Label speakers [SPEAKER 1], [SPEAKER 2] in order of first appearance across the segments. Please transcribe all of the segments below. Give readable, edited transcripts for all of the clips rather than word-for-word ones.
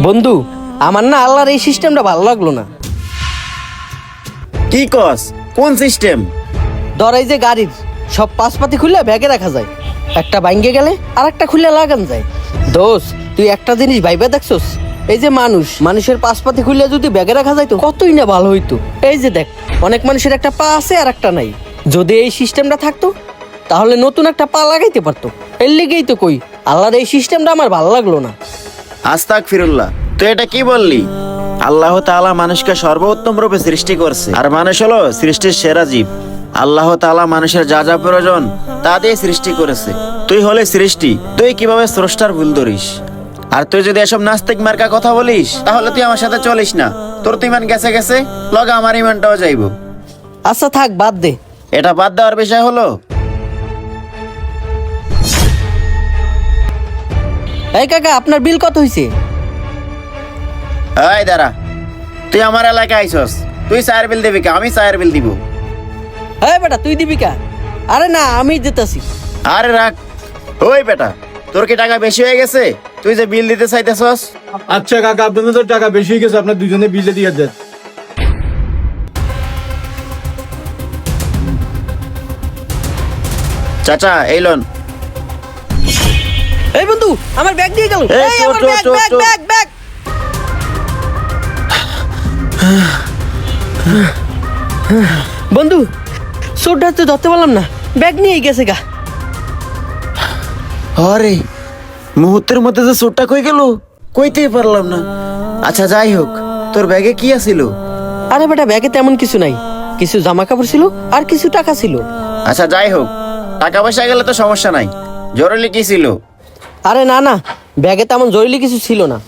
[SPEAKER 1] বন্ধু, আমার না আল্লাহর এই সিস্টেমটা ভালো লাগলো না।
[SPEAKER 2] কি কস? কোন সিস্টেম?
[SPEAKER 1] ধর এই যে গাড়ির সব পাশপাতি খুলে ব্যাগে রাখা যায়, একটা ভাঙ্গে গেলে আর একটা খুলে লাগান যায়। দোষ, তুই একটা জিনিস ভাইবা দেখছস? এই যে মানুষের পাশপাতি খুলে যদি ব্যাগে রাখা যায় তো কতই না ভালো হইতো। এই যে দেখ, অনেক মানুষের একটা পা আছে আর একটা নাই। যদি এই সিস্টেমটা থাকতো তাহলে নতুন একটা পা লাগাইতে পারতো। এর লেগেই তো কই আল্লাহর এই সিস্টেমটা আমার ভালো লাগলো না।
[SPEAKER 2] আস্তাগফিরুল্লাহ, তুই এটা কি বললি? আল্লাহ তাআলা মানুষকে সর্বোত্তম রূপে সৃষ্টি করছে, আর মানুষ হলো সৃষ্টির সেরা জীব। আল্লাহ তাআলা মানুষের যা যা প্রয়োজন তা দিয়ে সৃষ্টি করেছে। তুই হলে সৃষ্টি, তুই কিভাবে স্রষ্টার ভুল ধরিস? আর তুই যদি এসব নাস্তিক মার্কা কথা বলিস তাহলে তুই আমার সাথে চলিস না। তোর তো ইমান গেছে গেছে, লগে আমার ইমানটাও যাইবো।
[SPEAKER 1] আচ্ছা থাক, বাদ দে।
[SPEAKER 2] এটা বাদ দেওয়ার বিষয় হলো?
[SPEAKER 1] এই কাকা, আপনার বিল কত হয়েছে?
[SPEAKER 2] এই দাঁড়া, তুই আমার এলাকায় আইসস, তুই চায়ের বিল দিবি কে? আমি চায়ের বিল দিব।
[SPEAKER 1] হ্যাঁ বেটা, তুই দিবি কা? আরে না, আমি দিতেছি।
[SPEAKER 2] আরে রাখ। ওই বেটা, তোর কি টাকা বেশি হয়ে গেছে? তুই যে বিল দিতে চাইতেছস?
[SPEAKER 3] আচ্ছা কাকা, আপনাদের তো টাকা বেশি হয়ে গেছে, আপনার দুজনে বিলে দিয়ে দেন।
[SPEAKER 2] চাচা এই লোন।
[SPEAKER 1] এই বন্ধু, আমার ব্যাগ দিয়ে গেল।
[SPEAKER 2] এই,
[SPEAKER 1] এই
[SPEAKER 2] চোর,
[SPEAKER 1] আমার
[SPEAKER 2] চোর,
[SPEAKER 1] ব্যাগ
[SPEAKER 2] চোর,
[SPEAKER 1] ব্যাগ
[SPEAKER 2] চোর।
[SPEAKER 1] Bag bag. বন্ধু, চোরটা তো ধরতে পারলাম না, ব্যাগ নিয়ে গেছে গা।
[SPEAKER 2] আরে মুহূর্তের মধ্যে যে চোরটা কই গেল, কইতেই পারলাম না। আচ্ছা যাই হোক, তোর ব্যাগে কি আছিল?
[SPEAKER 1] আরে বেটা, ব্যাগে তেমন কিছু নাই, কিছু জামা কাপড় ছিল আর কিছু টাকা ছিল।
[SPEAKER 2] আচ্ছা যাই হোক, টাকা পয়সা গেলে তো সমস্যা নাই, জরুরি কি ছিল?
[SPEAKER 1] আরে না না, ব্যাগে তেমন জরুরি কিছু ছিল না।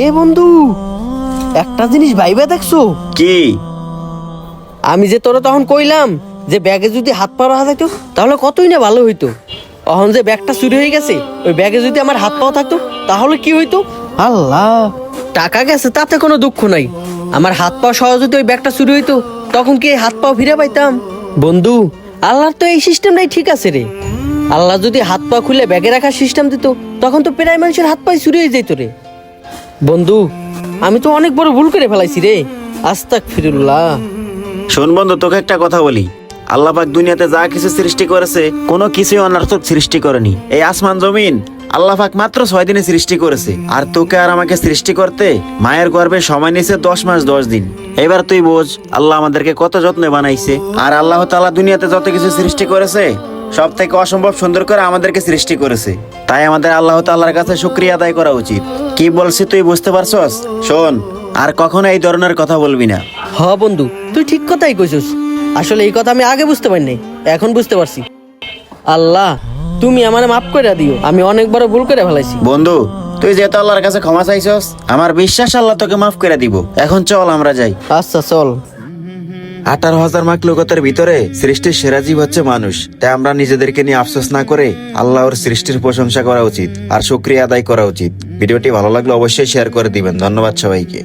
[SPEAKER 1] এ বন্ধু, একটা জিনিস ভাইবা দেখছো?
[SPEAKER 2] কি?
[SPEAKER 1] আমি যে তোরা তখন কইলাম যে ব্যাগে যদি হাত পা রাখা থাকতো তাহলে কতই না ভালো হইতো। এখন যে ব্যাগটা চুরি হয়ে গেছে, ওই ব্যাগে যদি আমার হাত পাও থাকতো তাহলে কি হইতো? আল্লাহ, টাকা গেছে তাতে কোনো দুঃখ নাই, আমার হাত পা সহ যদি ওই ব্যাগটা চুরি হইতো তখন কি এই হাত পাও ফিরে পাইতাম? বন্ধু, আল্লাহর তো এই সিস্টেমটাই ঠিক আছে রে। আল্লাহ যদি হাত পা খুলে ব্যাগে রাখার সিস্টেম দিত তখন তো প্রায় মানুষের হাত পায়ে চুরি হয়ে যেত রে। বন্ধু, আমি তো অনেক বড় ভুল করে ফেলাইছি রে, আস্তাগফিরুল্লাহ।
[SPEAKER 2] শোন বন্ধু, তোকে একটা কথা বলি। আল্লাহ পাক দুনিয়াতে যা কিছু সৃষ্টি করেছে কোনো কিছুই অনর্থক সৃষ্টি করেনি। এই আসমান জমিন আল্লাহ পাক মাত্র 6 দিনে সৃষ্টি করেছে, আর তোকে আর আমাকে সৃষ্টি করতে মায়ের গর্ভে সময় নিয়েছে 10 মাস 10 দিন। এবার তুই বোঝ আল্লাহ আমাদেরকে কত যত্নে বানাইছে। আর আল্লাহ তাআলা দুনিয়াতে যত কিছু সৃষ্টি করেছে সব থেকে অসম্ভব সুন্দর করে আমাদেরকে সৃষ্টি করেছে। তাই আমাদের আল্লাহ তাআলার কাছে শুকরিয়া আদায় করা উচিত। কি বলছি তুই বুঝতে পারছস? শোন, আর কখনো এই ধরনের কথা বলবি না।
[SPEAKER 1] হ বন্ধু, তুই ঠিক কথাই কইছিস। আসলে এই কথা আমি আগে বুঝতে পারিনি, এখন বুঝতে পারছি। আল্লাহ, তুমি আমারে মাফ করে দিও, আমি অনেক বড় ভুল করে ফেলাইছি।
[SPEAKER 2] বন্ধু, তুই যেহেতু আল্লাহর কাছে ক্ষমা চাইছস, আমার বিশ্বাস আল্লাহ তোকে মাফ করে দিব। এখন চল আমরা যাই।
[SPEAKER 1] আচ্ছা চল।
[SPEAKER 2] 18,000 মাখলুকাতের ভিতরে সৃষ্টির সেরা জীব হচ্ছে মানুষ। তাই আমরা নিজেদেরকে নিয়ে আফসোস না করে আল্লাহর সৃষ্টির প্রশংসা করা উচিত আর শুকরিয়া আদায় করা উচিত। ভিডিওটি ভালো লাগলে অবশ্যই শেয়ার করে দিবেন। ধন্যবাদ সবাইকে।